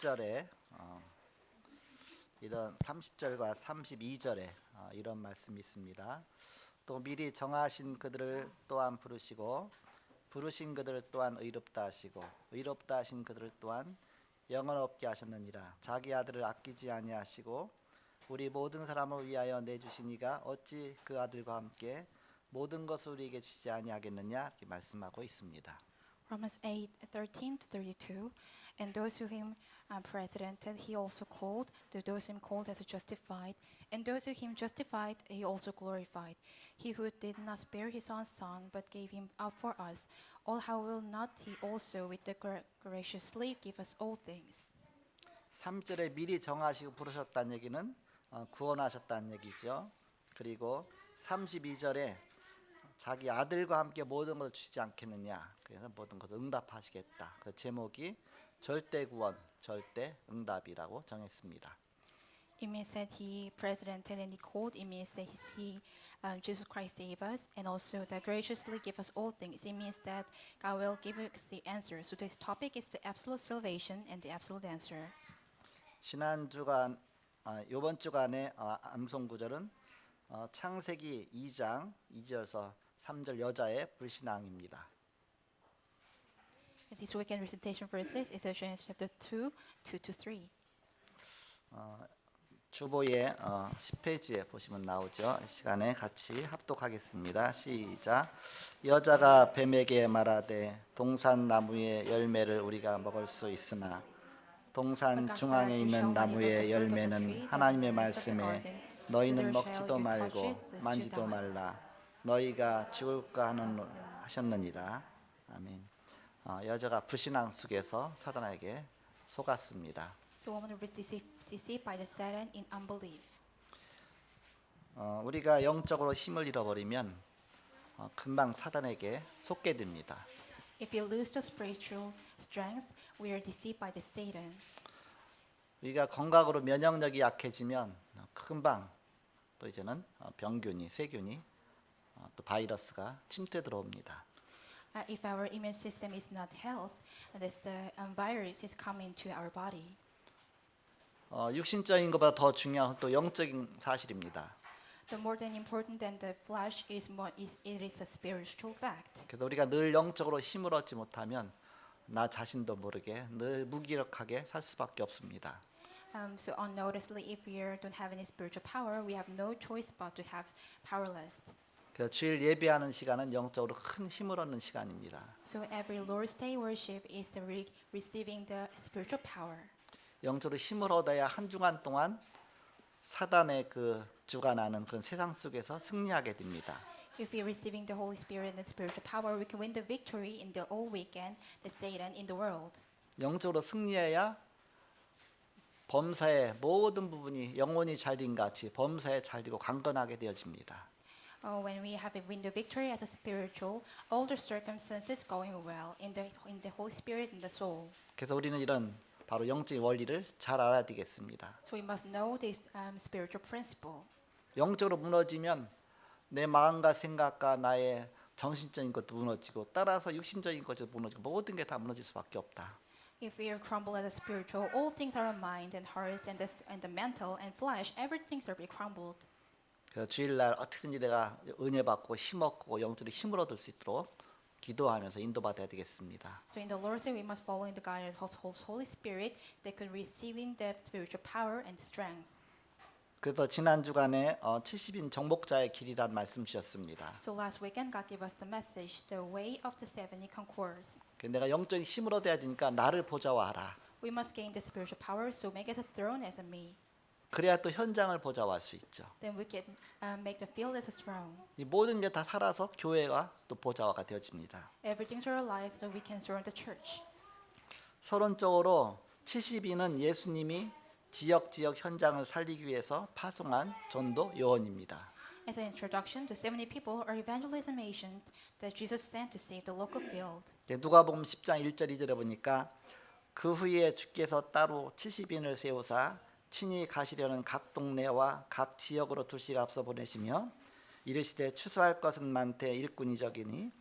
30절에 이런 30절과 32절에 이런 말씀이 있습니다. 또 미리 정하신 그들을 또한 부르시고 부르신 그들을 또한 의롭다 하시고 의롭다 하신 그들을 또한 영원 없게 하셨느니라. 자기 아들을 아끼지 아니하시고 우리 모든 사람을 위하여 내주시니가 어찌 그 아들과 함께 모든 것을 우리에게 주시지 아니하겠느냐 이렇게 말씀하고 있습니다. Romans 8:13-32, and those who him predestinated, he also called. To those him called, has justified, and those who him justified, he also glorified. He who did not spare his own son, but gave him up for us, all how will not he also with the graciously give us all things? 3절에 미리 정하시고 부르셨다는 얘기는 구원하셨다는 얘기죠. 그리고 32절에 자기 아들과 함께 모든 것을 주시지 않겠느냐. 그래서 모든 것을 응답하시겠다. 그 제목이 절대 구원, 절대 응답이라고 정했습니다. It means that he presidented and he called. It means that Jesus Christ saved us, and also that graciously give us all things. It means that God will give us the answer. So this topic is the absolute salvation and the absolute answer. 지난 주간, 이번 주간의 암송 구절은 창세기 2장 2절에서 3절 여자의 불신앙입니다. This weekend recitation verses is Genesis chapter 2, 2-3. 주보의 10페이지에 보시면 나오죠. 이 시간에 같이 합독하겠습니다. 시작. 여자가 뱀에게 말하되 동산 나무의 열매를 우리가 먹을 수 있으나 동산 중앙에 있는 나무의 열매는 하나님의 말씀에 너희는 먹지도 말고 만지도 말라 너희가 죽을까 하셨느니라. 아멘. 여자가 불신앙 속에서 사단에게 속았습니다. The woman was deceived by the Satan in unbelief. 우리가 영적으로 힘을 잃어버리면 금방 사단에게 속게 됩니다. If we lose the spiritual strength, we are deceived by the Satan. 우리가 건강으로 면역력이 약해지면 금방 또 이제는 병균이, 세균이 또 바이러스가 침투해 들어옵니다. If our immune system is not healthy, the virus is coming to our body. 육신적인 것보다 더 중요한 또 영적인 사실입니다. The more than important than the flesh is it is a spiritual fact. 그래서 우리가 늘 영적으로 힘을 얻지 못하면 나 자신도 모르게 늘 무기력하게 살 수밖에 없습니다. So unnoticedly, if we don't have any spiritual power, we have no choice but to have powerless. 그래서 주일 예배하는 시간은 영적으로 큰 힘을 얻는 시간입니다. So every Lord's Day worship is the receiving the spiritual power. 영적으로 힘을 얻어야 한 주간 동안 사단의 그 주관하는 그런 세상 속에서 승리하게 됩니다. If we are receiving the Holy Spirit and spiritual power, we can win the victory in the whole weekend, the Satan in the world. 영적으로 승리해야 범사의 모든 부분이 영혼이 잘된 같이 범사에 잘되고 강건하게 되어집니다. When we have win the victory as a spiritual, all the circumstances going well in the Holy Spirit and the soul. 그래서 우리는 이런 바로 영적인 원리를 잘 알아야 되겠습니다. So we must know this spiritual principle. 영적으로 무너지면 내 마음과 생각과 나의 정신적인 것도 무너지고 따라서 육신적인 것도 무너지고 모든 게 다 무너질 수밖에 없다. If we are crumbled as a spiritual, all things are mind and hearts and the mental and flesh, everything are be crumbled. 그래서 주일날 어떻게든지 내가 은혜 받고 힘 얻고 영적으로 힘을 얻을 수 있도록 기도하면서 인도받아야 되겠습니다. So in the Lord's Day, we must follow in the guidance of Holy Spirit that can receiving the spiritual power and strength. 그래서 지난 주간에 70인 정복자의 길이란 말씀 주셨습니다. So last weekend, God gave us the message, the way of the 70 conquerors. 내가 영적인 힘을 얻어야 되니까 나를 보좌화하라. We must gain the spiritual power, so make us a throne as a me. 그래야 또 현장을 보좌화할 수 있죠. Then we can make the field as a throne. 이 모든 게 다 살아서 교회가 또 보좌화가 되어집니다. Everything's our life, so we can throne the church. 서론적으로 70인은 예수님이 지역 현장을 살리기 위해서 파송한 전도 요원입니다. As an introduction, the 70 people are evangelism agents that Jesus sent to save the local field. 누가복음 10장 1절 2절에 보니까 그 후에 주께서 따로 70인을 세우사 친히 가시려는 각 동네와 각 지역으로 두시가 앞서 보내시며 이르시되 추수할 것은 많되 일꾼이 적이니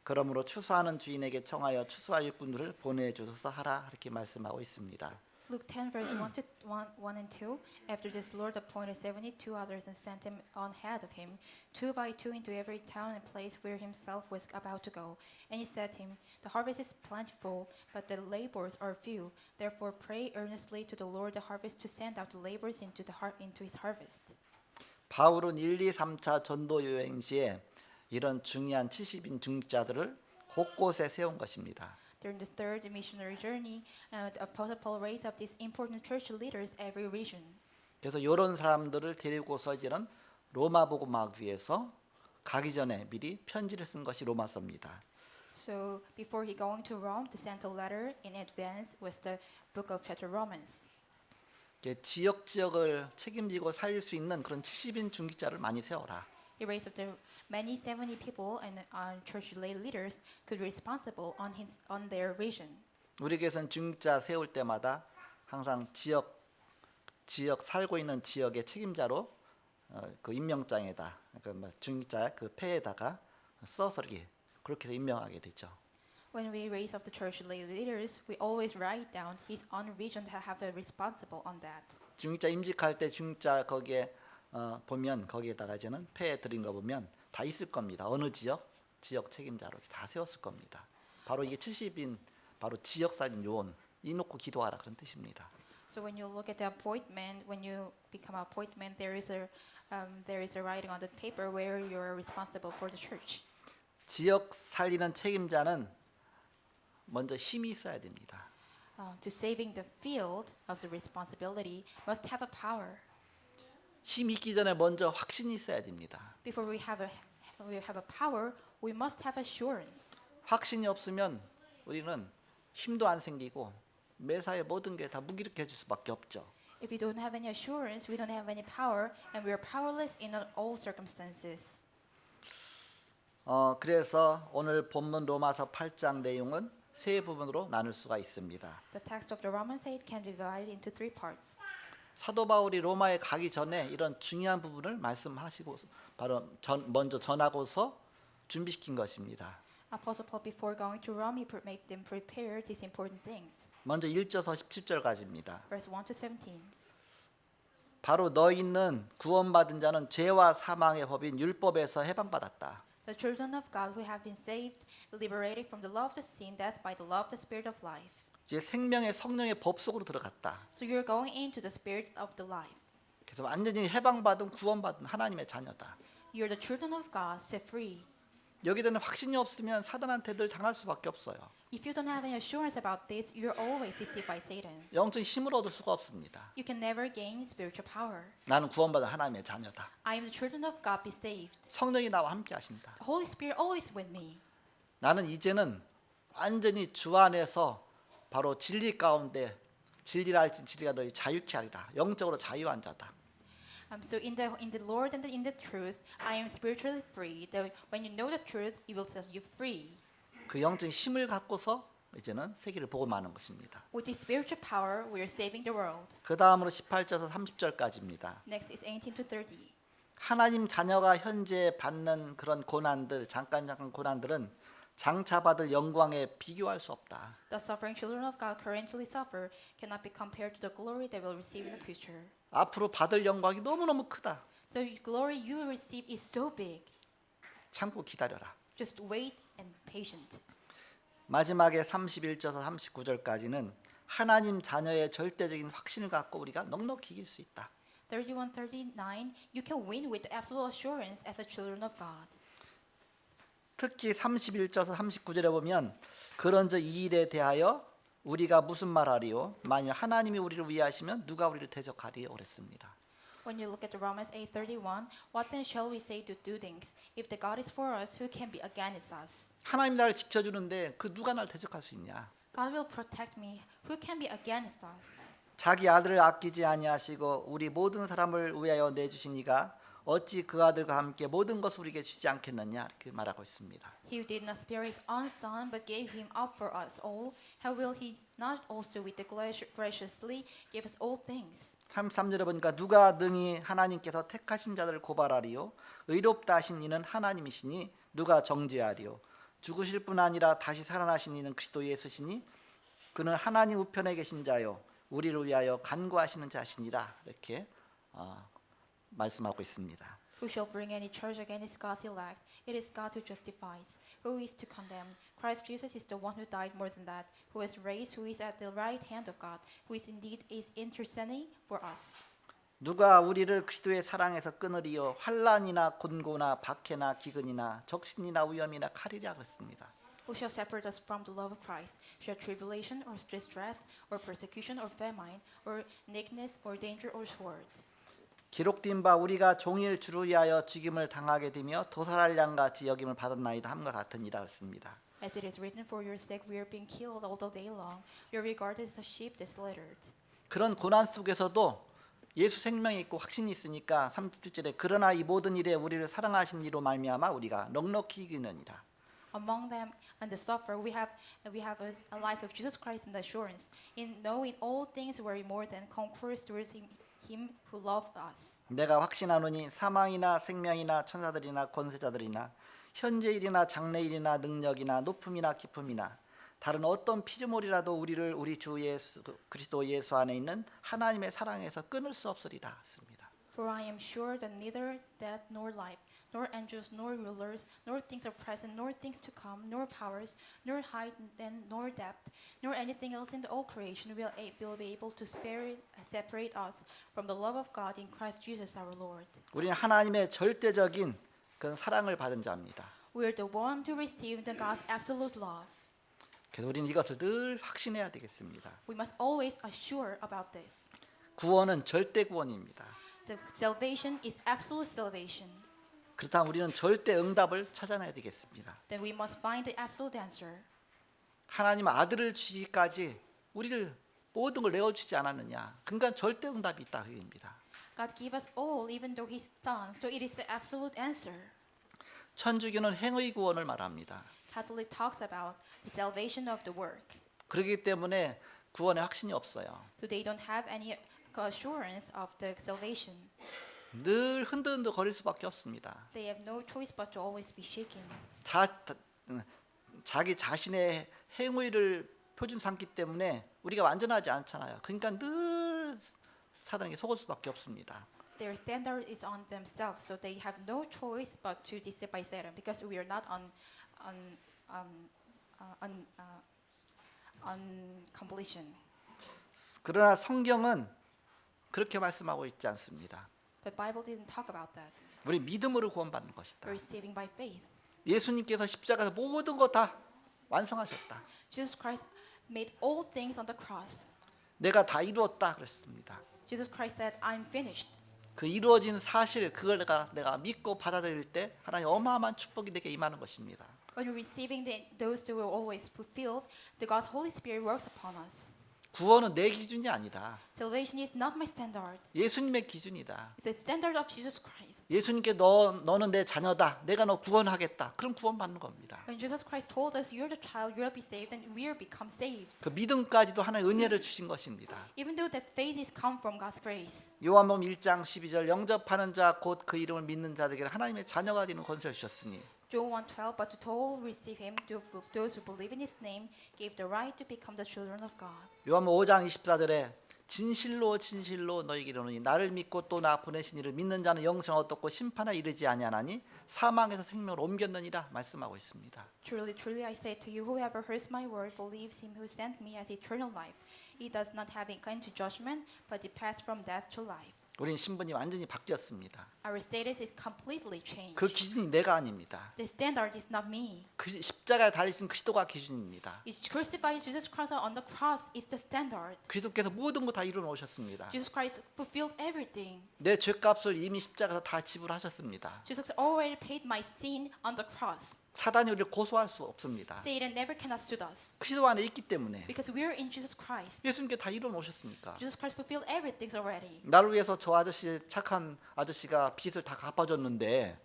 그러므로 추수하는 주인에게 청하여 추수할 일꾼들을 보내주소서 하라 이렇게 말씀하고 있습니다. Luke 10 verse 1 and 2. After this, Lord appointed 72 others and sent them on ahead of him, 2 by 2 into every town and place where himself was about to go. And he said to him, the harvest is plentiful, but the laborers are few. Therefore pray earnestly to the Lord the harvest to send out the laborers into his harvest. 바울은 1, 2, 3차 전도 여행 시에 이런 중요한 70인 중직자들을 곳곳에 세운 것입니다. During the third missionary journey, the Apostle Paul raised up these important church leaders every region. 그래서 이런 사람들을 데리고서 이제는 로마 복음하기 위해서 가기 전에 미리 편지를 쓴 것이 로마서입니다. So before he going to Rome to send a letter in advance was the book of chapter Romans. 지역을 책임지고 살릴 수 있는 그런 70인 중직자를 많이 세워라. He raised up the many 70 people and church lay leaders could be responsible on their region. 우리 교회에서는 중직자 세울 때마다 항상 지역 살고 있는 지역의 책임자로 그 임명장에다 중직자 그 패에다가 써서 이렇게 그렇게 해서 임명하게 되죠. When we raise up the church lay leaders, we always write down his own region to have a responsible on that. 중직자 임직할 때 중직자 거기에 보면 거기에다가 이제는 패에 드린 거 보면 다 있을 겁니다. 어느 지역 책임자로 다 세웠을 겁니다. 바로 이게 70인 바로 지역 살린 요원 이 놓고 기도하라 그런 뜻입니다. So when you look at the appointment, when you become an appointment, there is a writing on the paper where you are responsible for the church. 지역 살리는 책임자는 먼저 힘이 있어야 됩니다. To saving the field of the responsibility must have a power. 힘이 있기 전에 먼저 확신이 있어야 됩니다. Before we have a power, we must have assurance. 확신이 없으면 우리는 힘도 안 생기고 매사에 모든 게 다 무기력해질 수밖에 없죠. If we don't have any assurance, we don't have any power, and we are powerless in all circumstances. 그래서 오늘 본문 로마서 8장 내용은 세 부분으로 나눌 수가 있습니다. The text of the Romans 8 can be divided into 3 parts. 사도 바울이 로마에 가기 전에 이런 중요한 부분을 말씀하시고 바로 먼저 전하고서 준비시킨 것입니다. Apostle Paul, before going to Rome, he made them prepare these important things. 먼저 1절에서 17절까지입니다. Verse 1 to 17. 바로 너희는 구원받은 자는 죄와 사망의 법인 율법에서 해방받았다. The children of God who have been saved, liberated from the law of the sin, death by the law of the Spirit of life. 이제 생명의 성령의 법 속으로 들어갔다. So you're going into the Spirit of the life. 그래서 완전히 해방받은 구원받은 하나님의 자녀다. You're the children of God, set free. 여기에 대한 확신이 없으면 사단한테 늘 당할 수밖에 없어요. If you don't have any assurance about this, you're always deceived by Satan. 영적인 힘을 얻을 수가 없습니다. You can never gain spiritual power. 나는 구원받은 하나님의 자녀다. I am the children of God, be saved. 성령이 나와 함께 하신다. The Holy Spirit always with me. 나는 이제는 완전히 주 안에서 바로 진리 가운데 진리를 알지 진리가 너희 자유케 하리라. 영적으로 자유한 자다. So in the Lord and in the truth, I am spiritually free. When you know the truth, He will set you free. 그 영적인 힘을 갖고서 이제는 세계를 보고 마는 것입니다. With this spiritual power, we are saving the world. 그 다음으로 18절에서 30절까지입니다. Next is 18 to 30. 하나님 자녀가 현재 받는 그런 고난들, 잠깐 고난들은 장차 받을 영광에 비교할 수 없다. The suffering children of God currently suffer cannot be compared to the glory they will receive in the future. 앞으로 받을 영광이 너무너무 크다. The glory you will receive is so big. 참고 기다려라. Just wait and patient. 마지막에 31절에서 39절까지는 하나님 자녀의 절대적인 확신을 갖고 우리가 넉넉히 이길 수 있다. 31, 39, you can win with absolute assurance as a children of God. 특히 31절에서 39절에 보면 그런저 이 일에 대하여 우리가 무슨 말하리요? 만일 하나님이 우리를 위하시면 누가 우리를 대적하리요? 그랬습니다. When you look at the Romans 8:31, what then shall we say to do things? If the God is for us, who can be against us? 하나님 나를 지켜주는데 그 누가 나를 대적할 수 있냐? God will protect me. Who can be against us? 자기 아들을 아끼지 아니하시고 우리 모든 사람을 위하여 내주신 이가 어찌 그 아들과 함께 모든 것을 우리에게 주지 않겠느냐 이렇게 말하고 있습니다. He who did not spare his own son, but gave him up for us all, how will he not also with the graciously give us all things? 33절에 보니까 누가 능히 하나님께서 택하신 자들을 고발하리요? 의롭다 하신 이는 하나님이시니 누가 정죄하리요? 죽으실 뿐 아니라 다시 살아나신 이는 그리스도 예수시니 그는 하나님 우편에 계신 자요 우리를 위하여 간구하시는 자신이라 이렇게 말씀하고 있습니다. Who shall bring any charge against God's elect? It is God who justifies. Who is to condemn? Christ Jesus is the one who died more than that, who is raised, who is at the right hand of God, who is indeed interceding for us. 누가 우리를 그리스도의 사랑에서 끊으리요? 환난이나 곤고나 박해나 기근이나 적신이나 위험이나 칼이라 그랬습니다. Who shall separate us from the love of Christ? Shall tribulation or distress or persecution or famine or nakedness or danger or sword? 기록된 바 우리가 종일 주를 위하여 죽임을 당하게 되며 도살할 양같이 여김을 받았나이다 함과 같으니라 했습니다. As it is written, for your sake we are being killed all the day long. You are regarded as a sheep that is slaughtered. 그런 고난 속에서도 예수 생명이 있고 확신이 있으니까 37절에 그러나 이 모든 일에 우리를 사랑하신 이로 말미암아 우리가 넉넉히 이기느니라. Among them and the sufferer, we have a life of Jesus Christ and the assurance in knowing all things we are more than conquerors through him who loved us. 내가 확신하노니 사망이나 생명이나 천사들이나 권세자들이나 현재일이나 장래일이나 능력이나 높음이나 깊음이나 다른 어떤 피조물이라도 우리를 우리 주 예수 그리스도 예수 안에 있는 하나님의 사랑에서 끊을 수 없으리라 했습니다. For I am sure that neither death nor life, nor angels, nor rulers, nor things are present, nor things to come, nor powers, nor height and nor depth, nor anything else in the all creation will be able to separate us from the love of God in Christ Jesus our Lord. 우리는 하나님의 절대적인 그런 사랑을 받은 자입니다. We are the one who received the God's absolute love. 그래서 우리는 이것을 늘 확신해야 되겠습니다. We must always assure about this. 구원은 절대 구원입니다. The salvation is absolute salvation. 그렇다면 우리는 절대 응답을 찾아내야 되겠습니다. Then we must find the absolute answer. 하나님 아들을 주시기까지 우리를 모든 걸 내어주지 않았느냐. 그러니까 절대 응답이 있다 그입니다. God gave us all, even though His Son, so it is the absolute answer. 천주교는 행의 구원을 말합니다. Catholic talks about the salvation of the work. 그렇기 때문에 구원에 확신이 없어요. So they don't have any assurance of the salvation. 늘 흔들흔들 거릴 수밖에 없습니다. They have no choice but to always be shaken. 자기 자신의 행위를 표준 삼기 때문에 우리가 완전하지 않잖아요. 그러니까 늘 사단에게 속을 수밖에 없습니다. Their standard is on themselves, so they have no choice but to deceive by Satan, because we are not on completion. 그러나 성경은 그렇게 말씀하고 있지 않습니다. But Bible didn't talk about that. 우리 믿음으로 구원받는 것이다. We're saving by faith. 예수님께서 십자가에서 모든 거 다 완성하셨다. Jesus Christ made all things on the cross. 내가 다 이루었다 그랬습니다. Jesus Christ said, "I'm finished." 그 이루어진 사실 그걸 내가 믿고 받아들일 때 하나님 어마어마한 축복이 내게 임하는 것입니다. When we're receiving those who will always fulfilled, the God's Holy Spirit works upon us. 구원은 내 기준이 아니다. Salvation is not my standard. 예수님의 기준이다. It's the standard of Jesus Christ. 예수님께 너는 내 자녀다. 내가 너 구원하겠다. 그럼 구원받는 겁니다. When Jesus Christ told us, "You're the child, you'll be saved," and we'll become saved. 그 믿음까지도 하나의 은혜를 주신 것입니다. Even though that faith is come from God's grace. 요한복음 1장 12절 영접하는 자 곧 그 이름을 믿는 자들에게 하나님의 자녀가 되는 권세를 주셨으니 John 1:12, but to all who receive him, to those who believe in his name, gave the right to become the children of God. 요한복음 5장 24절에 진실로 진실로 너희에게 이르노니 나를 믿고 또 나 보내신 이를 믿는 자는 영생을 얻었고 심판에 이르지 아니하나니 사망에서 생명으로 옮겼느니라 말씀하고 있습니다. Truly, truly, I say to you, whoever hears my word believes him who sent me has eternal life. He does not have come to judgment, but he passed from death to life. 우린 신분이 완전히 바뀌었습니다. Our status is completely changed. 그 기준이 내가 아닙니다. The standard is not me. 그 십자가에 달리신 그리스도가 기준입니다. It's crucified Jesus Christ on the cross is the standard. 그리스도께서 모든 거 다 이루어 놓으셨습니다. Jesus Christ fulfilled everything. 내 죄값을 이미 십자가에서 다 지불하셨습니다. Jesus already paid my sin on the cross. 사단이 우리를 고소할 수 없습니다. Satan never cannot sue us 그리스도 안에 있기 때문에 because we are in Jesus Christ. 예수님께 다 이루어 놓으셨으니까. Jesus Christ fulfilled everything already. 나를 위해서 저 아저씨 착한 아저씨가 빚을 다 갚아줬는데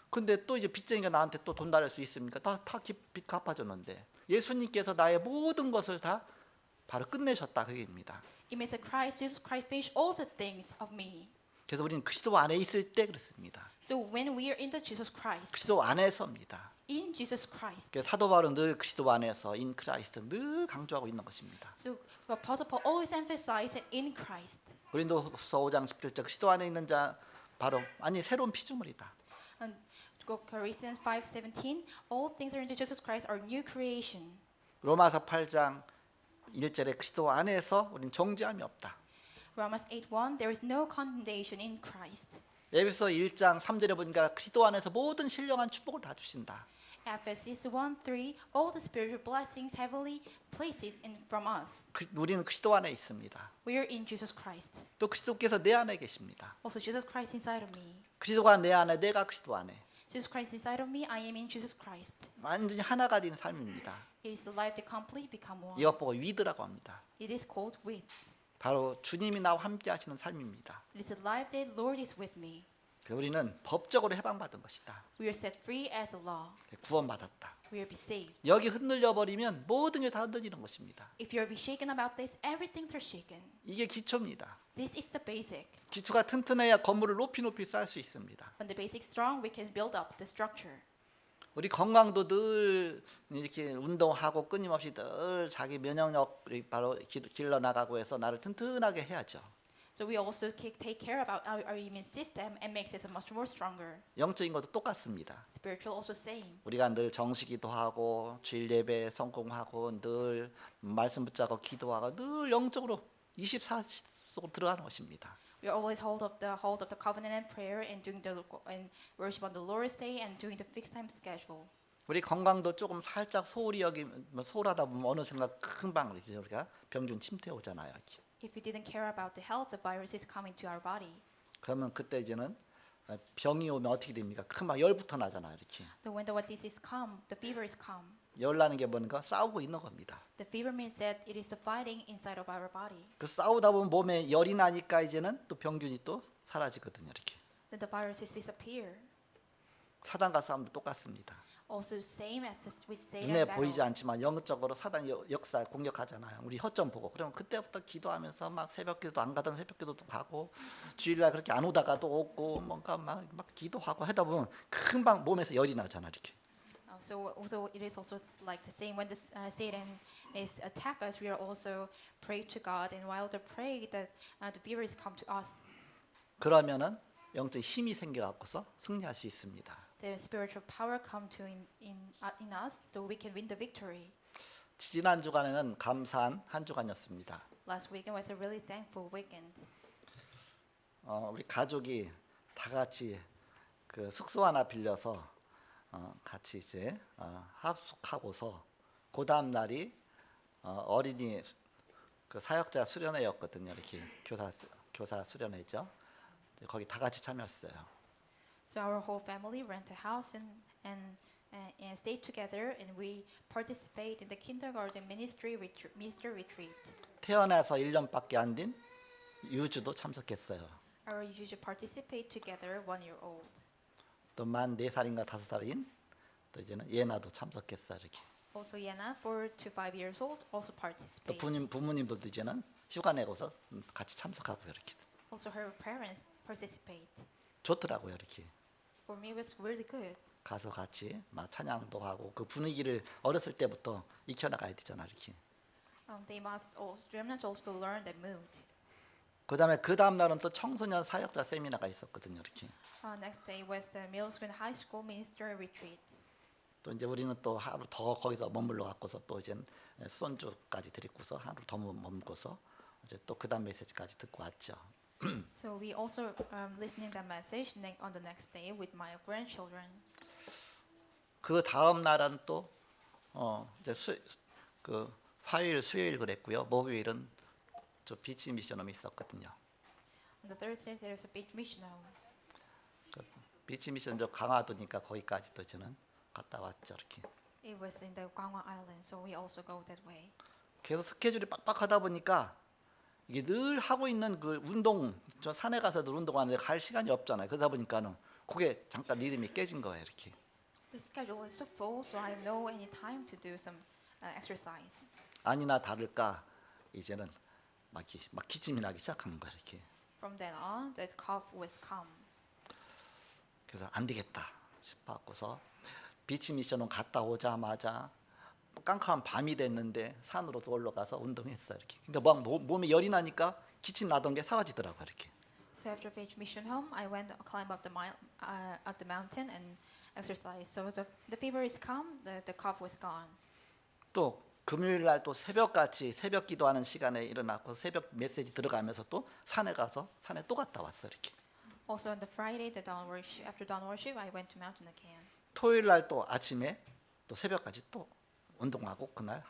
근데 또 이제 빚쟁이가 나한테 또 돈 달릴 수 있습니까? 다 빚 갚아줬는데 예수님께서 나의 모든 것을 다 바로 끝내셨다 그 얘기입니다. It means that Jesus Christ finished all the things of me. 그래서 우리는 그리스도 안에 있을 때 그렇습니다. So when we are in the Jesus Christ, 그리스도 안에서입니다. in Jesus Christ. 그래서 사도 바울은 늘 그리스도 안에서 in 크라이스트 늘 강조하고 있는 것입니다. So Apostle Paul always emphasizes in Christ. 고린도후서 5장 17절 그리스도 안에 있는 자 바로 아니 새로운 피조물이다. And Corinthians 5:17, all things are in Jesus Christ are new creation. 로마서 8장 1절에 그리스도 안에서 우리는 정죄함이 없다. Romans 8:1, there is no condemnation in Christ. 에베소 1장 3절에 보니까 그리스도 안에서 모든 신령한 축복을 다 주신다. Ephesians 1:3, all the spiritual blessings heavenly places in from us. 우리는 그리스도 안에 있습니다. We are in Jesus Christ. 또 그리스도께서 내 안에 계십니다. Also Jesus Christ inside of me. 그리스도가 내 안에 내가 그리스도 안에 Jesus Christ inside of me, I am in Jesus Christ. 완전히 하나가 된 삶입니다. It is the life that completely become one. 이것 보고 위드라고 합니다. It is called with. 바로 주님이 나와 함께 하시는 삶입니다. It is the life that Lord is with me. 우리는 법적으로 해방받은 것이다. We are set free as a law. 구원받았다. We are be saved. 여기 흔들려 버리면 모든 게 다 흔들리는 것입니다. If you are be shaken about this, everything are shaken. 이게 기초입니다. This is the basic. 기초가 튼튼해야 건물을 높이 쌓을 수 있습니다. When the basic is strong, we can build up the structure. 우리 건강도 늘 이렇게 운동하고 끊임없이 늘 자기 면역력을 바로 길러 나가고 해서 나를 튼튼하게 해야죠. So we also take care about our immune system and makes us much more stronger. 영적인 것도 똑같습니다. Spiritual also same. 우리가 늘 정식기도 하고 주일 예배 성공하고 늘 말씀 붙잡고 기도하고 늘 영적으로 24시 속으로 들어가는 것입니다. We are always hold of the covenant and prayer and doing the and worship on the Lord's day and doing the fixed time schedule. 우리 건강도 조금 살짝 소홀히 소홀하다 보면 어느 순간 금방 우리가 병균 침투해 오잖아요. 이렇게. If we didn't care about the health, the virus is coming to our body. 그러면 그때 이제는 병이 오면 어떻게 됩니까? 금방 열부터 나잖아요. 이렇게. So when the disease come, the fever is come. 열 나는 게 뭔가 싸우고 있는 겁니다. The fever means that it is the fighting inside of our body. 그 싸우다 보면 몸에 열이 나니까 이제는 또 병균이 또 사라지거든요. 이렇게. Then the viruses disappear. 사단과 싸움도 똑같습니다. Also same as with Satan 눈에 battle. 보이지 않지만 영적으로 사단 역사 공격하잖아요. 우리 허점 보고. 그러면 그때부터 기도하면서 막 새벽기도 안 가던 새벽기도도 가고 주일날 그렇게 안 오다가도 오고 뭔가 막 기도하고 하다 보면 금방 몸에서 열이 나잖아 이렇게. So it is also like the same when Satan is attack us. We are also pray to God, and while they pray, that the fever is come to us. 그러면은 영적 힘이 생겨갖고서 승리할 수 있습니다. The spiritual power come to in us, so we can win the victory. 지난 주간에는 감사한 한 주간이었습니다. Last weekend was a really thankful weekend. 우리 가족이 다 같이 그 숙소 하나 빌려서 같이 이제 합숙하고서 그 다음 날이 어린이 그 사역자 수련회였거든요. 이렇게 교사 수련회죠. 거기 다 같이 참여했어요. So our whole family rent a house and stay together, and we participate in the kindergarten ministry retreat. 태어나서 1년밖에 안 된 유주도 참석했어요. Our usually participate together 1 year old. 또 만 4살인가 5살인 또 이제는 예나도 참석했어요. 이렇게. Also Yana, 4 to 5 years old, also 또 participate. 부모님들도 이제는 휴가 내고서 같이 참석하고요. 이렇게. Also her parents participate. 좋더라고요. 이렇게. For me, it was really good. 가서 같이 막 찬양도 하고 그 분위기를 어렸을 때부터 익혀나가야 되잖아. 이렇게. They must also, remnants also learn that mood. 그다음에 그 다음 날은 또 청소년 사역자 세미나가 있었거든요. 이렇게. Next day was the middle school and high school ministry retreat. 또 이제 우리는 또 하루 더 거기서 머물러 갖고서 또 이제 손주까지 데리고서 하루 더 머물고서 이제 또 그다음 메시지까지 듣고 왔죠. So we also listening the message on the next day with my grandchildren. 그 다음 날은 또 이제 그 화요일, 수요일 그랬고요. 목요일은 저 비치 미션홈이 있었거든요. On the Thursday there is a beach mission home. 그 비치 미션 저 강화도니까 거기까지 또 저는 갔다 왔죠. 이렇게. It was in the Gwangwon Island, so we also go that way. 계속 스케줄이 빡빡하다 보니까 이게 늘 하고 있는 그 운동, 저 산에 가서도 운동하는데 갈 시간이 없잖아요. 그러다 보니까는 그게 잠깐 리듬이 깨진 거예요. 이렇게. The schedule is so full, so I have no any time to do some exercise. 아니나 다를까 이제는 막 기침이 나기 시작한 거예요. 이렇게. from then on, the cough was calm. 그래서 안 되겠다 싶어서 비치 미션을 갔다 오자마자 깜깜한 밤이 됐는데 산으로 올라가서 운동했어 이렇게. 그러니까 몸에 열이 나니까 기침 나던 게 사라지더라고 이렇게. So after beach mission home, I went climb up the mountain and exercise. So the fever is calm, the cough was gone. 또 금요일 날 또 새벽같이 새벽 기도하는 시간에 일어나고 새벽 메시지 들어가면서 또 산에 가서 산에 또 갔다 왔어 이렇게. Also on the Friday, after dawn worship, I went to mountain again. 토요일 날 또 아침에 또 새벽까지 또 운동하고 그날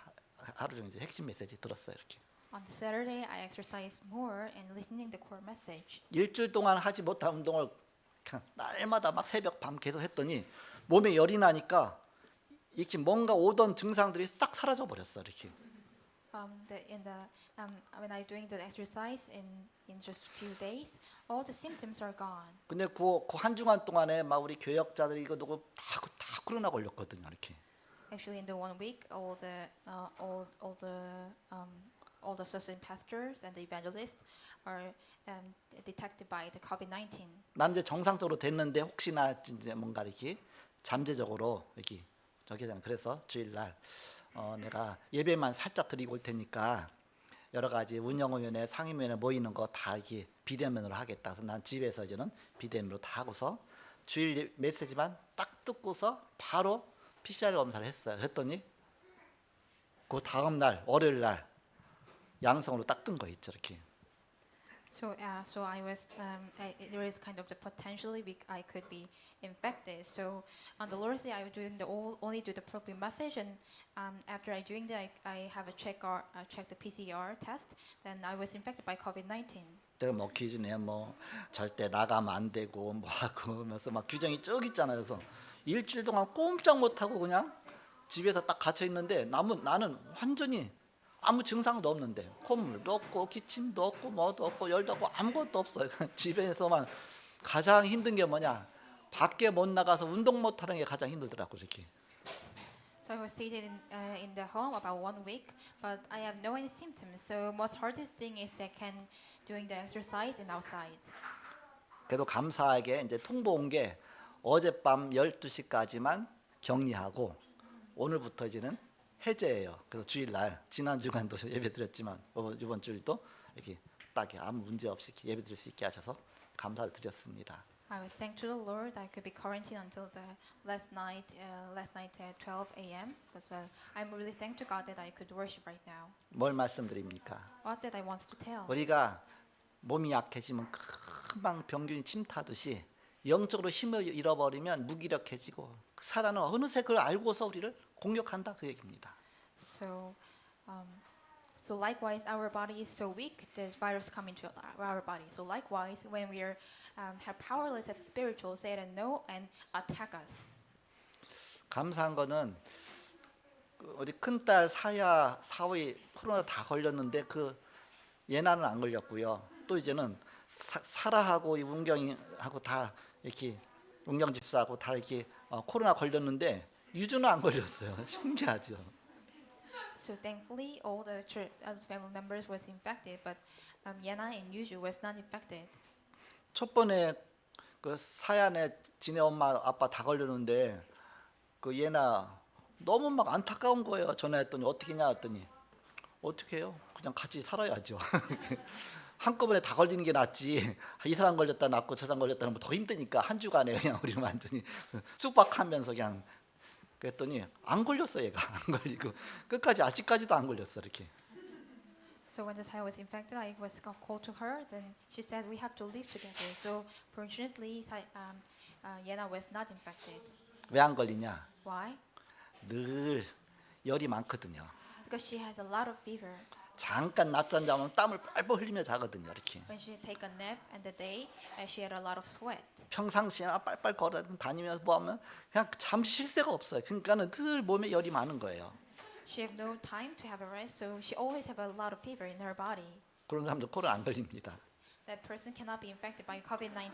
하루 종일 이제 핵심 메시지 들었어요 이렇게. On the Saturday, I exercised more and listening the core message. 일주일 동안 하지 못한 운동을 그냥 날마다 막 새벽 밤 계속 했더니 몸에 열이 나니까 이렇게 뭔가 오던 증상들이 싹 사라져 버렸어 이렇게. When I doing the exercise in just few days, all the symptoms are gone. 근데 그 한 주간 동안에 막 우리 교역자들이 이거 누구 다 코로나 걸렸거든요 이렇게. Actually, in the 1 week, all the associate pastors and the evangelists are detected by the COVID-19. 난 이제 정상적으로 됐는데 혹시나 이제 뭔가 이렇게 잠재적으로 이렇게 저기잖아. 그래서 주일날 내가 예배만 살짝 드리고 올 테니까 여러 가지 운영위원회 상임위원회 모이는 거 다 이렇게 비대면으로 하겠다. 그래서 난 집에서 이제는 비대면으로 다 하고서 주일 메시지만 딱 듣고서 바로 PCR 검사를 했어요. 했더니 그 다음 날 월요일 날 양성으로 딱 뜬 거 있죠 이렇게. So I was there is kind of the potentially I could be infected. So on the Lord's Day, I was doing only do the prophetic message, and after I doing that, I have a check the PCR test. Then I was infected by COVID-19. 내가 뭐 기준에 뭐 절대 나가면 안 되고 뭐 하고 하면서 막 규정이 쭉 있잖아요. 그래서 일주일 동안 꼼짝 못 하고 그냥 집에서 딱 갇혀 있는데 나는 완전히 아무 증상도 없는데 콧물도 없고 기침도 없고 뭐도 없고 열도 없고 아무것도 없어요. 집에서만 가장 힘든 게 뭐냐? 밖에 못 나가서 운동 못 하는 게 가장 힘들더라고 이렇게. So I was stayed in the home about 1 week, but I have no any symptoms. So most hardest thing is I can doing the exercise and outside. 그래도 감사하게 이제 통보 온 게 어젯밤 12시까지만 격리하고 오늘부터 이제는 해제예요. 그래서 주일날 지난 주간도 예배 드렸지만 이번 주일도 이렇게 딱 아무 문제 없이 예배 드릴 수 있게 하셔서 감사를 드렸습니다. I was thankful to the Lord I could be quarantined until the last night at 12 a.m. But I'm really thankful to God that I could worship right now. 뭘 말씀드립니까? What did I want to tell? 우리가 몸이 약해지면 금방 병균이 침타듯이 영적으로 힘을 잃어버리면 무기력해지고 사단은 어느새 그걸 알고서 우리를 공격한다 그 얘기입니다. So likewise, our body is so weak, the virus come into our body. So likewise, when we are have powerless as spiritual, Satan know and attack us. 감사한 거는 우리 큰딸 사야 사위 코로나 다 걸렸는데 그 예나는 안 걸렸고요. 또 이제는 사라하고 운경이하고 다 이렇게 운경 집사하고 다 이렇게 코로나 걸렸는데 유주는 안 걸렸어요. 신기하죠. So thankfully, all the family members was infected, but Yena and Yuju was not infected. 첫 번에 그 사야네 지네 엄마 아빠 다 걸렸는데 그 예나 너무 막 안타까운 거예요. 전화했더니 어떻게 했냐 했더니 어떻게 해요? 그냥 같이 살아야죠. 한꺼번에 다 걸리는 게 낫지. 이 사람 걸렸다 낫고 저 사람 걸렸다는 뭐 더 힘드니까 한 주간에 그냥 우리 완전히 숙박하면서 그냥 그랬더니 안 걸렸어 얘가 안 걸리고 끝까지 아직까지도 안 걸렸어 이렇게. So when the child was infected, I was called to her. Then she said we have to live together. So fortunately, Yena was not infected. 왜 안 걸리냐? Why? 늘 열이 많거든요. Because she had a lot of fever. 잠깐 낮잠 자면 땀을 뻘뻘 흘리며 자거든요 이렇게. When she take a nap in the day, she had a lot of sweat. 평상시에 빨빨 걸어 다니면서 뭐 하면 그냥 잠시 쉴 새가 없어요. 그러니까는 늘 몸에 열이 많은 거예요. She have no time to have a rest, so she always have a lot of fever in her body. 그런 사람들 코로나 안 걸립니다. That person cannot be infected by COVID-19.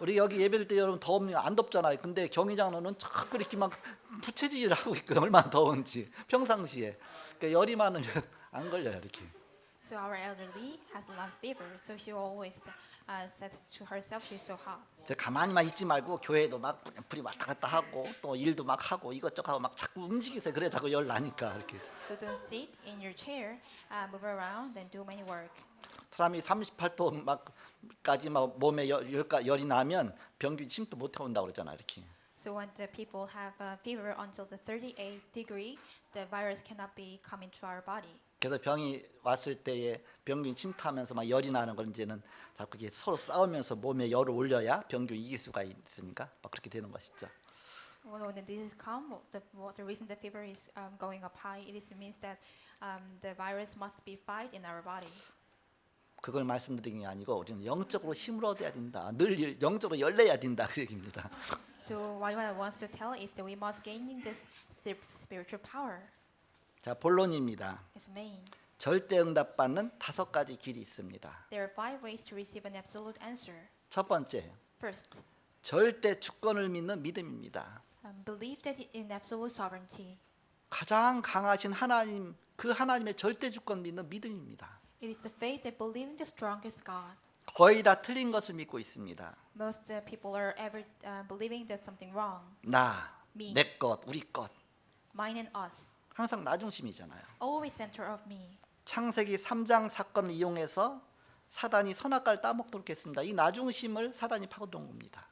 우리 여기 예배를 때 여러분 더우면 안 덥잖아요. 근데 경희장로는 자꾸 이렇게 막 부채질을 하고 있거든요. 얼마나 더운지 평상시에. 그러니까 열이 많으면 안 걸려요 이렇게. So our elderly has lung fever, so she always said to herself she's so hot. 이제 가만히만 있지 말고 교회도 막 불이 왔다 갔다 하고 또 일도 막 하고 이것저것 하고 막 자꾸 움직이세요. 그래 자꾸 열 나니까 이렇게. So don't sit in your chair, move around and do many work. 사람이 38도 막까지 막 몸에 열이 나면 병균 침도 못 해온다고 그러잖아 이렇게. So when the people have a fever until the 38 degree, the virus cannot be come into our body. 그래서 병이 왔을 때에 병균 침투하면서 막 열이 나는 걸 이제는 자꾸 이게 서로 싸우면서 몸에 열을 올려야 병균 이길 수가 있으니까 막 그렇게 되는 것이죠. When this come, the reason the fever is going up high, it is means that the virus must be fight in our body. 그걸 말씀드리는 게 아니고 우리는 영적으로 힘을 얻어야 된다. 늘 영적으로 열려야 된다 그 얘기입니다. So what I want to tell is that we must gain this spiritual power. 자, 본론입니다. It's main. 절대 응답 받는 5가지 길이 있습니다. There are 5 ways to receive an absolute answer. 첫 번째, First, 절대 주권을 믿는 믿음입니다. believe that in absolute sovereignty. 가장 강하신 하나님, 그 하나님의 절대 주권 믿는 믿음입니다. It is the faith that believe in the strongest God. 거의 다 틀린 것을 믿고 있습니다. Most people are ever believing there's something wrong. 나, Me. 내 것, 우리 것. Mine and us. 항상 나 중심이잖아요. Always center of me. 창세기 3장 사건을 이용해서 사단이 선악과를 따먹도록 했습니다. 이 나 중심을 사단이 파고든 겁니다.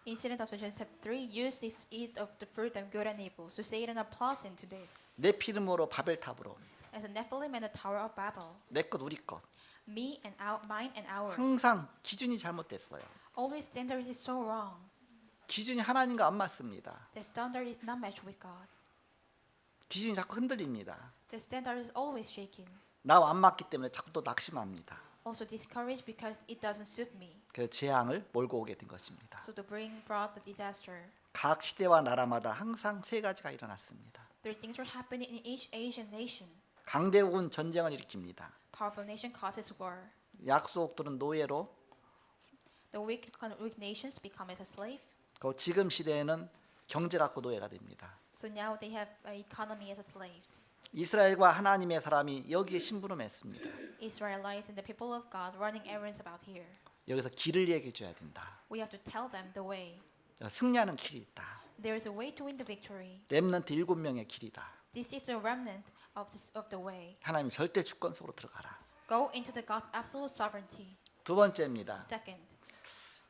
Incident of Genesis 3 use this eat of the fruit of good and evil. So Satan applies into this. 내 피름으로 바벨탑으로 As a Nephilim and the Tower of Babel. 내 것, 우리 것. Me and mine and ours. 항상 기준이 잘못됐어요. Always standard is so wrong. 기준이 하나님과 안 맞습니다. The standard is not matched with God. 기준이 자꾸 흔들립니다. The standard is always shaken. 나와 안 맞기 때문에 자꾸 또 낙심합니다. Also discouraged because it doesn't suit me. 그래서 재앙을 몰고 오게 된 것입니다. So to bring brought the disaster. 각 시대와 나라마다 항상 3가지가 일어났습니다. There are things that are happening in each Asian nation. 강대국은 전쟁을 일으킵니다. Powerful nation causes war. 약소국들은 노예로, The weak nations become as a slave. 그리고 지금 시대에는 경제 갖고 노예가 됩니다. So now they have an economy as a slave. 이스라엘과 하나님의 사람이 여기에 심부름했습니다. Israelites and the people of God running errands about here. 여기서 길을 얘기해 줘야 된다. We have to tell them the way. 승리하는 길이 있다. There is a way to win the victory. 렘넌트 7명의 길이다. This is a remnant of the way. 하나님 절대 주권 속으로 들어가라. Go into the God's absolute sovereignty. 두 번째입니다. Second,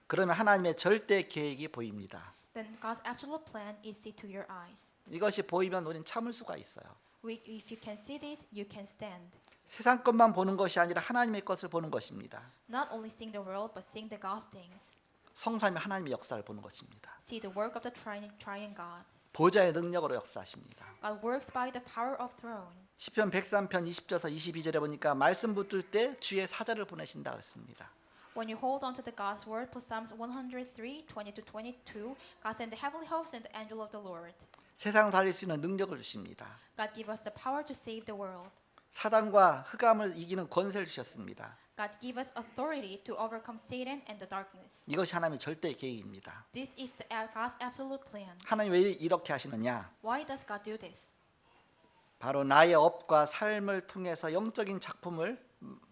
그러면 하나님의 절대 계획이 보입니다. then God's absolute plan is seen to your eyes. 이것이 보이면 우리는 참을 수가 있어요. If you can see this, you can stand. 세상 것만 보는 것이 아니라 하나님의 것을 보는 것입니다. Not only seeing the world, but seeing the God's things. 성삼위 하나님의 역사를 보는 것입니다. See the work of the triune God. 보좌의 능력으로 역사하십니다. God works by the power of throne. 시편 103편 20절에서 22절에 보니까 말씀 붙들 때 주의 사자를 보내신다 그랬습니다. When you hold on to the God's word, Psalms 103, 20-22, God sent the heavenly hosts and the angel of the Lord. 세상 살릴 수 있는 능력을 주십니다. God give us the power to save the world. 사단과 흑암을 이기는 권세를 주셨습니다. God give us authority to overcome Satan and the darkness. 이것이 하나님의 절대 계획입니다. This is God's absolute plan. 하나님 왜 이렇게 하시느냐? Why does God do this? 바로 나의 업과 삶을 통해서 영적인 작품을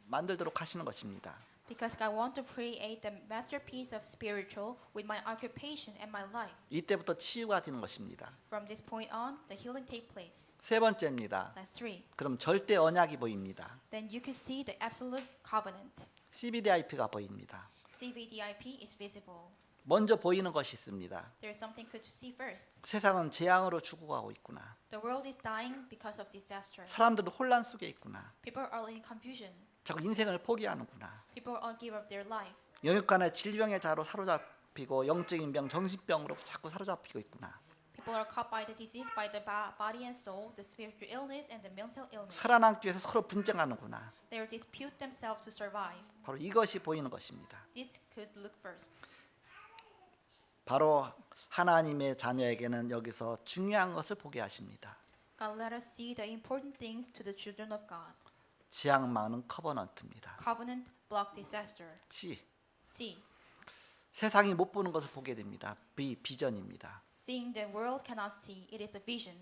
만들도록 하시는 것입니다. Because God wants to create the masterpiece of spiritual with my occupation and my life. 이때부터 치유가 되는 것입니다. From this point on, the healing take place. 세 번째입니다. That's 3. 그럼 절대 언약이 보입니다. Then you can see the absolute covenant. CBDIP가 보입니다. CVDIP is visible. 먼저 보이는 것이 있습니다. There is something good to see first. 세상은 재앙으로 죽어가고 있구나. The world is dying because of disaster. 사람들은 혼란 속에 있구나. People are in confusion. 자꾸 인생을 포기하는구나. People all give up their life. 영육간의 질병의 자로 사로잡히고 영적인 병, 정신병으로 자꾸 사로잡히고 있구나. People are caught by the disease, by the body and soul, the spiritual illness and the mental illness. 살아남기 위해서 서로 분쟁하는구나. They dispute themselves to survive. 바로 이것이 보이는 것입니다. This could look first. 바로 하나님의 자녀에게는 여기서 중요한 것을 보게 하십니다. God let us see the important things to the children of God. 재앙 막는 커버넌트입니다. Covenant block disaster. C. C. 세상이 못 보는 것을 보게 됩니다. B. 비전입니다. Seeing the world cannot see, it is a vision.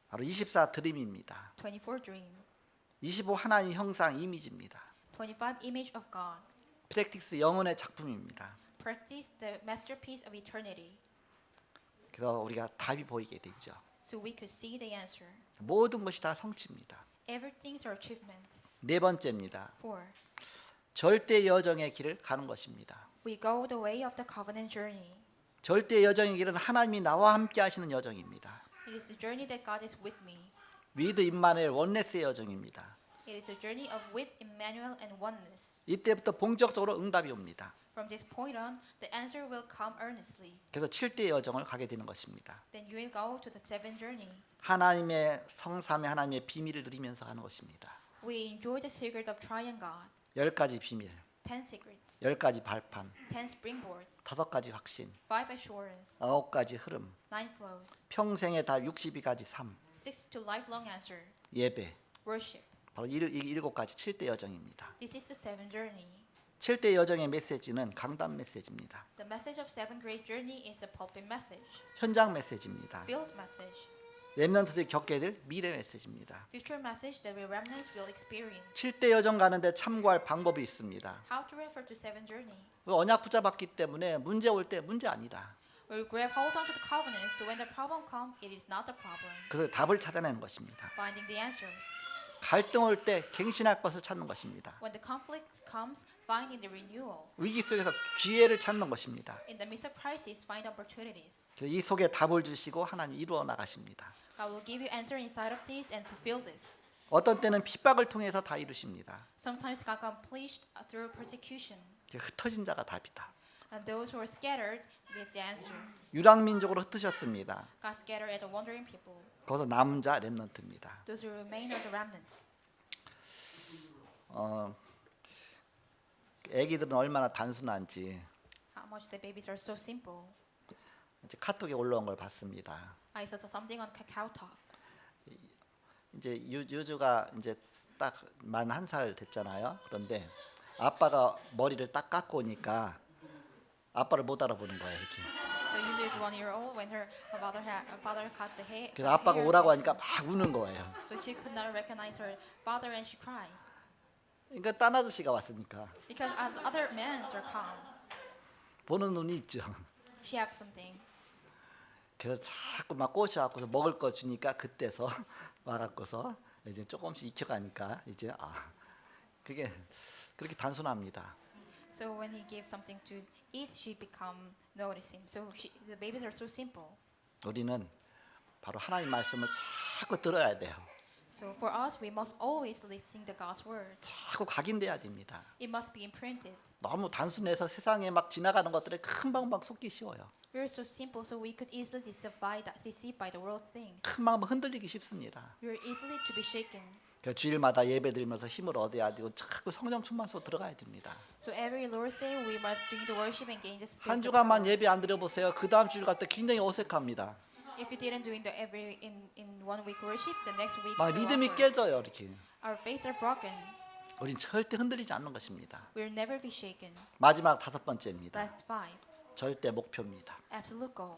바로 24 드림입니다. 24 dream. 25 하나님 형상 이미지입니다. 25 image of God. 프랙티스 영혼의 작품입니다. Practice the masterpiece of eternity. 그래서 우리가 답이 보이게 되죠. So we could see the answer. 모든 것이 다 성취입니다. Everything's our achievement. 네 번째입니다. 4. 절대 여정의 길을 가는 것입니다. We go the way of the covenant journey. 절대 여정의 길은 하나님이 나와 함께 하시는 여정입니다. It is the journey that God is with me. 위드 임마누엘 원네스의 여정입니다. It is the journey of with Emmanuel and oneness. 이때부터 본격적으로 응답이 옵니다. From this point on, the answer will come earnestly. 그래서 7대 여정을 가게 되는 것입니다. Then you will go to the seventh journey. 하나님의 성삼의 하나님의 비밀을 누리면서 가는 것입니다. We enjoy the secret of triune God. 10가지 비밀, 10 secrets. 10가지 발판, 10 springboard. 5가지 확신, 5 assurance. 9가지 흐름, 9 flows. 평생의 달 62가지 삶, 6 to lifelong answer. 예배. Worship. 바로 이 7가지 7대 여정입니다. This is the seventh journey. 7대 여정의 메시지는 강단 메시지입니다. The message of seventh great journey is a pulpit message. 현장 메시지입니다. Field message. 렘넌트들이 겪게 될 미래 메시지입니다. Future message that we remnants will experience. 7대 여정 가는데 참고할 방법이 있습니다. How to refer to seventh journey. 언약 붙잡았기 때문에 문제 올 때 문제 아니다. We grab hold onto the covenant, so when the problem comes, it is not the problem. 그래서 답을 찾아내는 것입니다. Finding the answers. 갈등 올 때 갱신할 것을 찾는 것입니다. When the conflict comes, finding the renewal. 위기 속에서 기회를 찾는 것입니다. In the midst of crisis, find opportunities. 그래서 이 속에 답을 주시고 하나님 이루어 나가십니다. God will give you answer inside of this and fulfill this. 어떤 때는 핍박을 통해서 다 이루십니다. Sometimes God accomplished through persecution, 흩어진 자가 답이다. and those who are scattered is the answer. 유랑민족으로 흩으셨습니다. God scattered at the wandering people. 거기서 남은 자 렘넌트입니다. Those who remain are the remnants. 애기들은 얼마나 단순한지 How much the babies are so simple. 이제 카톡에 올라온 걸 봤습니다. I saw something on Kakao Talk. 이제 유주가 이제 딱 만 1살 됐잖아요. 그런데 아빠가 머리를 딱 깎고 오니까 아빠를 못 알아보는 거예요. 이렇게. So Yuzu is 1 year old when her father cut the hair. 그래서 아빠가 오라고 하니까 막 우는 거예요. So she could not recognize her father and she cried. 그러니까 딴 아저씨가 왔으니까 Because other men are calm. 보는 눈이 있죠. She have something. 그래서 자꾸 막 꼬셔갖고서 먹을 거 주니까 그때서 와갖고서 이제 조금씩 익혀가니까 이제 그게 그렇게 단순합니다. So when he gave something to eat, she become noticing. So the babies are so simple. 우리는 바로 하나님 말씀을 자꾸 들어야 돼요. So for us, we must always listen to God's word. 자꾸 각인돼야 됩니다. It must be imprinted. 너무 단순해서 세상에 막 지나가는 것들에 금방 속기 쉬워요. We're so simple, so we could easily deceived by the world's things. 금방 흔들리기 쉽습니다. We're easily to be shaken. 그래서 주일마다 예배 드리면서 힘을 얻어야 되고 자꾸 성령 충만 속 들어가야 됩니다. So every Lord's Day, we must bring the worship and gain the spirit. 한 of 주간만 power. 예배 안 드려보세요. 그 다음 주일 갈 때 굉장히 어색합니다. If you didn't doing the every in 1 week worship, the next week 막 is so 리듬이 awkward. 깨져요. 이렇게. Our faiths are broken. 우린 절대 흔들리지 않는 것입니다. We'll never be shaken. 마지막 5번째입니다. Last 5. 절대 목표입니다. Absolute goal.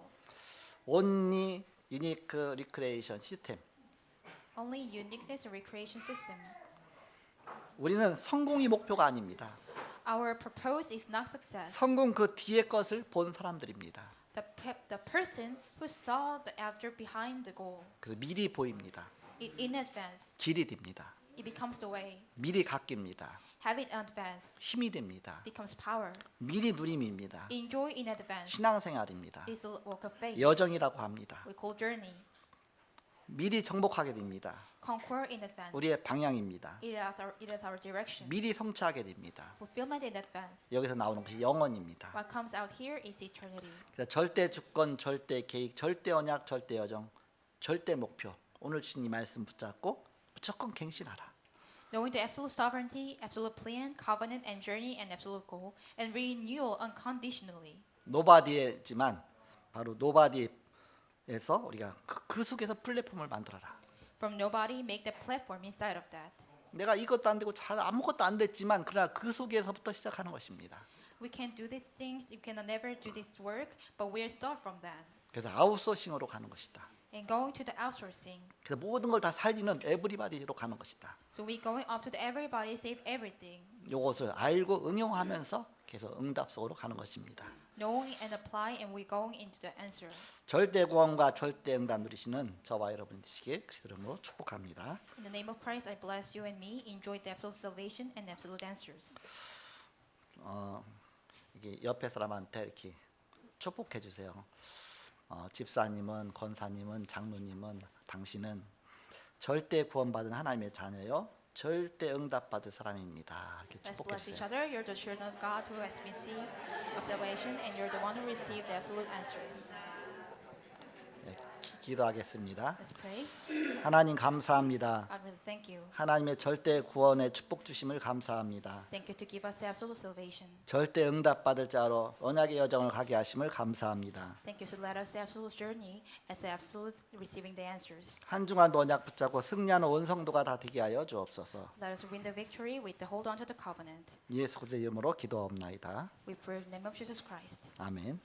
Only Unique Recreation System. Only uniqueness and recreation system. 우리는 성공이 목표가 아닙니다. Our purpose is not success. 성공 그 뒤에 것을 본 사람들입니다. The person who saw the after behind the goal. 그래서 미리 보입니다. In advance, 길이 됩니다. it becomes the way. 미리 갚깁니다. Have it in advance, 힘이 됩니다. becomes power. 미리 누림입니다. Enjoy in advance. 신앙생활입니다. It is a walk of faith. 여정이라고 합니다. We call journey. 미리 정복하게 됩니다. Conquer in advance. 우리의 방향입니다. It is our direction. 미리 성취하게 됩니다. Fulfillment in advance. 여기서 나오는 것이 영원입니다. What comes out here is eternity. 그래서 절대 주권, 절대 계획, 절대 언약, 절대 여정, 절대 목표. 오늘 주신 이 말씀 붙잡고 무조건 갱신하라. Knowing the absolute sovereignty, absolute plan, covenant and journey and absolute goal, and renewal unconditionally. 노바디지만 바로 노바디에서 우리가 그 속에서 플랫폼을 만들어라. From nobody, make the platform inside of that. 내가 이것도 안 되고 잘 아무것도 안 됐지만 그러나 그 속에서부터 시작하는 것입니다. We can't do these things, you can never do this work, but we'll start from that. 그래서 아웃소싱으로 가는 것이다. and going to the outsourcing. 그래서 모든 걸 다 살리는 에브리바디로 가는 것이다. So we going up to the everybody, save everything. 이것을 알고 응용하면서 계속 응답 속으로 가는 것입니다. Knowing and apply, and we going into the answer. 절대 구원과 절대 응답 누리시는 저와 여러분이 되시길 그리스도 이름으로 축복합니다. In the name of Christ, I bless you and me. Enjoy the absolute salvation and absolute answers. 이게 옆에 사람한테 이렇게 축복해 주세요. 집사님은, 권사님은, 장로님은, 당신은 절대 구원받은 하나님의 자녀요. 절대 응답받을 사람입니다. 이렇게 Let's 축복해 bless each 주세요. other. You're the children of God who has received of salvation, and you're the one who received the absolute answers. 예, 기도하겠습니다. Let's pray. 하나님 감사합니다. God, really thank you. 하나님의 절대 구원의 축복 주심을 감사합니다. Thank you to give us the absolute salvation. 절대 응답받을 자로 언약의 여정을 가게 하심을 감사합니다. Thank you to let us the absolute journey as the absolute receiving the answers. 한중한도 언약 붙잡고 승리하는 온 성도가 다 되게 하여 주옵소서. Let us win the victory with the hold on to the covenant. 예수 그리스도의 이름으로 기도하옵나이다. We pray in the name of Jesus Christ. 아멘.